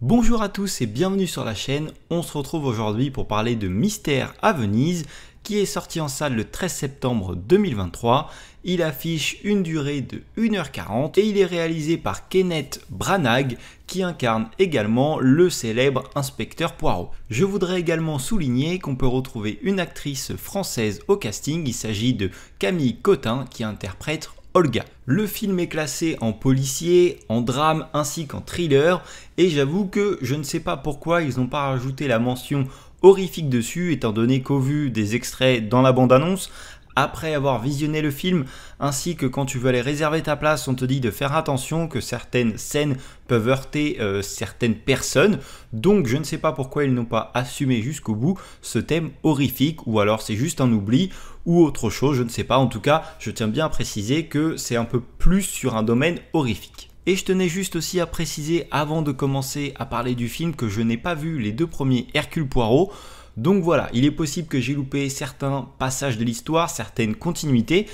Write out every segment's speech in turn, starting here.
Bonjour à tous et bienvenue sur la chaîne. On se retrouve aujourd'hui pour parler de Mystère à Venise qui est sorti en salle le 13 septembre 2023. Il affiche une durée de 1h40 et il est réalisé par Kenneth Branagh qui incarne également le célèbre inspecteur Poirot. Je voudrais également souligner qu'on peut retrouver une actrice française au casting. Il s'agit de Camille Cotin qui interprète Olga. Le film est classé en policier, en drame ainsi qu'en thriller et j'avoue que je ne sais pas pourquoi ils n'ont pas rajouté la mention horrifique dessus étant donné qu'au vu des extraits dans la bande-annonce, après avoir visionné le film, ainsi que quand tu veux aller réserver ta place, on te dit de faire attention que certaines scènes peuvent heurter certaines personnes. Donc je ne sais pas pourquoi ils n'ont pas assumé jusqu'au bout ce thème horrifique, ou alors c'est juste un oubli, ou autre chose, je ne sais pas. En tout cas, je tiens bien à préciser que c'est un peu plus sur un domaine horrifique. Et je tenais juste aussi à préciser avant de commencer à parler du film que je n'ai pas vu les deux premiers Hercule Poirot. Donc voilà, il est possible que j'ai loupé certains passages de l'histoire, certaines continuités.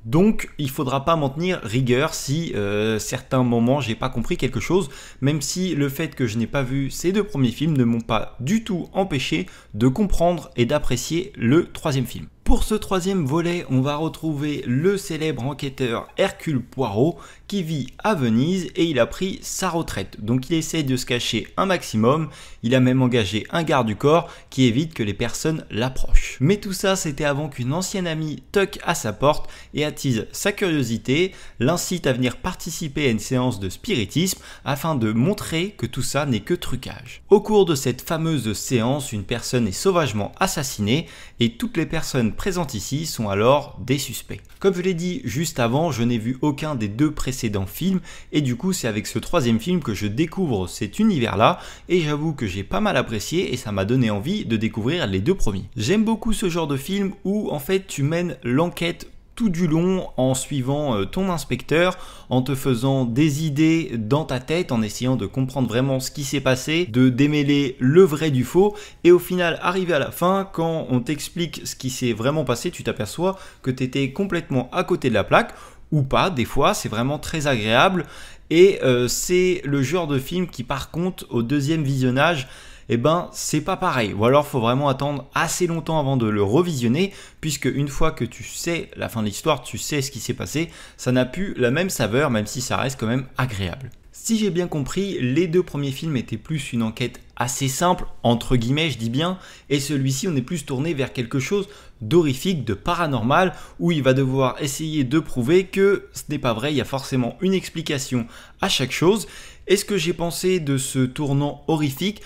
Donc il faudra pas m'en tenir rigueur si certains moments j'ai pas compris quelque chose, même si le fait que je n'ai pas vu ces deux premiers films ne m'ont pas du tout empêché de comprendre et d'apprécier le troisième film. Pour ce troisième volet, on va retrouver le célèbre enquêteur Hercule Poirot qui vit à Venise et il a pris sa retraite. Donc il essaie de se cacher un maximum, il a même engagé un garde du corps qui évite que les personnes l'approchent. Mais tout ça, c'était avant qu'une ancienne amie toque à sa porte et attise sa curiosité, l'incite à venir participer à une séance de spiritisme afin de montrer que tout ça n'est que trucage. Au cours de cette fameuse séance, une personne est sauvagement assassinée et toutes les personnes présentes ici sont alors des suspects. Comme je l'ai dit juste avant, je n'ai vu aucun des deux précédents films et du coup c'est avec ce troisième film que je découvre cet univers là et j'avoue que j'ai pas mal apprécié et ça m'a donné envie de découvrir les deux premiers. J'aime beaucoup ce genre de film où en fait tu mènes l'enquête tout du long en suivant ton inspecteur, en te faisant des idées dans ta tête, en essayant de comprendre vraiment ce qui s'est passé, de démêler le vrai du faux, et au final, arrivé à la fin, quand on t'explique ce qui s'est vraiment passé, tu t'aperçois que tu étais complètement à côté de la plaque, ou pas, des fois, c'est vraiment très agréable, et c'est le genre de film qui par contre, au deuxième visionnage, eh ben c'est pas pareil, ou alors faut vraiment attendre assez longtemps avant de le revisionner, puisque une fois que tu sais la fin de l'histoire, tu sais ce qui s'est passé, ça n'a plus la même saveur, même si ça reste quand même agréable. Si j'ai bien compris, les deux premiers films étaient plus une enquête assez simple, entre guillemets je dis bien, et celui-ci on est plus tourné vers quelque chose d'horrifique, de paranormal, où il va devoir essayer de prouver que ce n'est pas vrai, il y a forcément une explication à chaque chose. Et ce que j'ai pensé de ce tournant horrifique,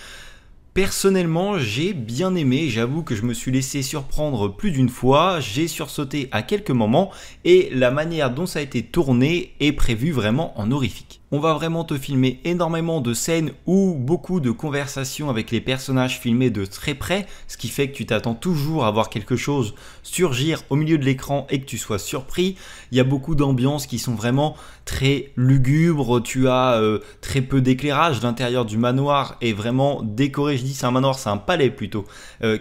personnellement, j'ai bien aimé, j'avoue que je me suis laissé surprendre plus d'une fois, j'ai sursauté à quelques moments et la manière dont ça a été tourné est prévue vraiment en horrifique. On va vraiment te filmer énormément de scènes ou beaucoup de conversations avec les personnages filmés de très près, ce qui fait que tu t'attends toujours à voir quelque chose surgir au milieu de l'écran et que tu sois surpris. Il y a beaucoup d'ambiances qui sont vraiment très lugubres, tu as très peu d'éclairage, l'intérieur du manoir est vraiment décoré, je dis c'est un manoir, c'est un palais plutôt,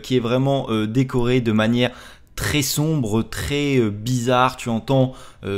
qui est vraiment décoré de manière très sombre, très bizarre, tu entends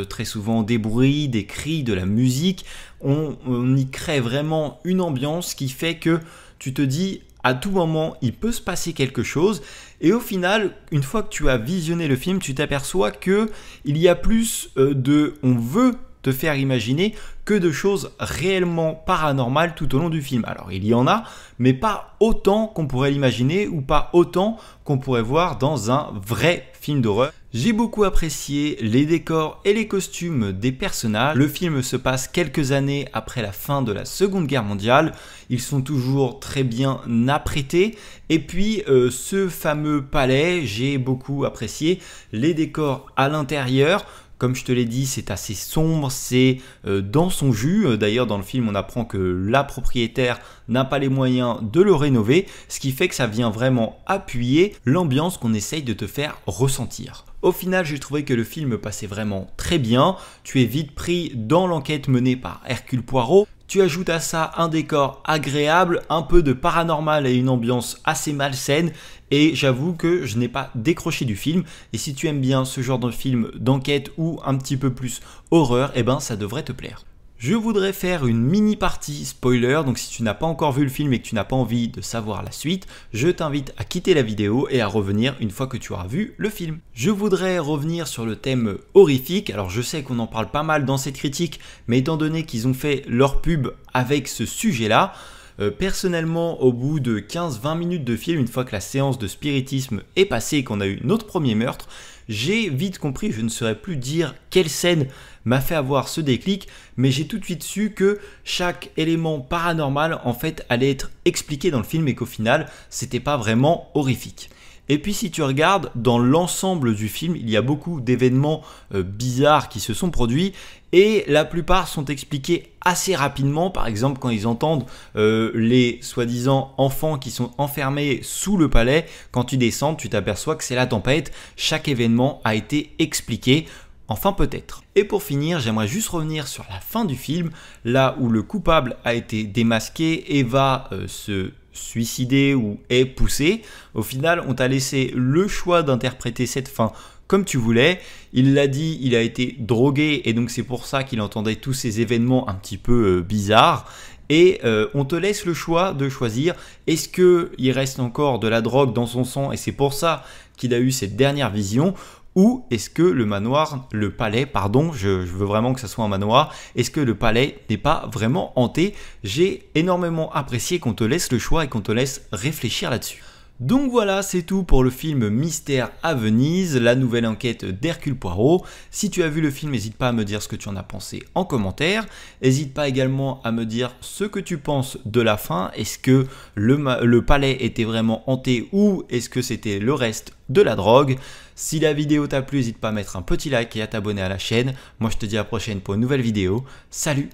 très souvent des bruits, des cris, de la musique, on y crée vraiment une ambiance qui fait que tu te dis à tout moment il peut se passer quelque chose et au final une fois que tu as visionné le film tu t'aperçois que il y a plus on veut te faire imaginer que de choses réellement paranormales tout au long du film. Alors il y en a, mais pas autant qu'on pourrait l'imaginer ou pas autant qu'on pourrait voir dans un vrai film d'horreur. J'ai beaucoup apprécié les décors et les costumes des personnages. Le film se passe quelques années après la fin de la Seconde Guerre mondiale. Ils sont toujours très bien apprêtés. Et puis ce fameux palais, j'ai beaucoup apprécié les décors à l'intérieur. Comme je te l'ai dit, c'est assez sombre, c'est dans son jus. D'ailleurs, dans le film, on apprend que la propriétaire n'a pas les moyens de le rénover, ce qui fait que ça vient vraiment appuyer l'ambiance qu'on essaye de te faire ressentir. Au final, j'ai trouvé que le film passait vraiment très bien. Tu es vite pris dans l'enquête menée par Hercule Poirot. Tu ajoutes à ça un décor agréable, un peu de paranormal et une ambiance assez malsaine. Et j'avoue que je n'ai pas décroché du film. Et si tu aimes bien ce genre de film d'enquête ou un petit peu plus horreur, eh ben ça devrait te plaire. Je voudrais faire une mini partie spoiler, donc si tu n'as pas encore vu le film et que tu n'as pas envie de savoir la suite, je t'invite à quitter la vidéo et à revenir une fois que tu auras vu le film. Je voudrais revenir sur le thème horrifique, alors je sais qu'on en parle pas mal dans cette critique, mais étant donné qu'ils ont fait leur pub avec ce sujet-là, personnellement, au bout de 15-20 minutes de film, une fois que la séance de spiritisme est passée et qu'on a eu notre premier meurtre, j'ai vite compris, je ne saurais plus dire quelle scène m'a fait avoir ce déclic, mais j'ai tout de suite su que chaque élément paranormal en fait allait être expliqué dans le film et qu'au final, c'était pas vraiment horrifique. Et puis si tu regardes, dans l'ensemble du film, il y a beaucoup d'événements bizarres qui se sont produits et la plupart sont expliqués assez rapidement. Par exemple, quand ils entendent les soi-disant enfants qui sont enfermés sous le palais, quand tu descends, tu t'aperçois que c'est la tempête. Chaque événement a été expliqué. Enfin peut-être. Et pour finir, j'aimerais juste revenir sur la fin du film, là où le coupable a été démasqué et va se suicider ou est poussé. Au final, on t'a laissé le choix d'interpréter cette fin comme tu voulais. Il l'a dit, il a été drogué et donc c'est pour ça qu'il entendait tous ces événements un petit peu bizarres. Et on te laisse le choix de choisir, est-ce qu'il reste encore de la drogue dans son sang et c'est pour ça qu'il a eu cette dernière vision, ou est-ce que le palais, je veux vraiment que ça soit un manoir, est-ce que le palais n'est pas vraiment hanté? J'ai énormément apprécié qu'on te laisse le choix et qu'on te laisse réfléchir là-dessus. Donc voilà, c'est tout pour le film Mystère à Venise, la nouvelle enquête d'Hercule Poirot. Si tu as vu le film, n'hésite pas à me dire ce que tu en as pensé en commentaire. N'hésite pas également à me dire ce que tu penses de la fin. Est-ce que le palais était vraiment hanté ou est-ce que c'était le reste de la drogue? Si la vidéo t'a plu, n'hésite pas à mettre un petit like et à t'abonner à la chaîne. Moi, je te dis à la prochaine pour une nouvelle vidéo. Salut!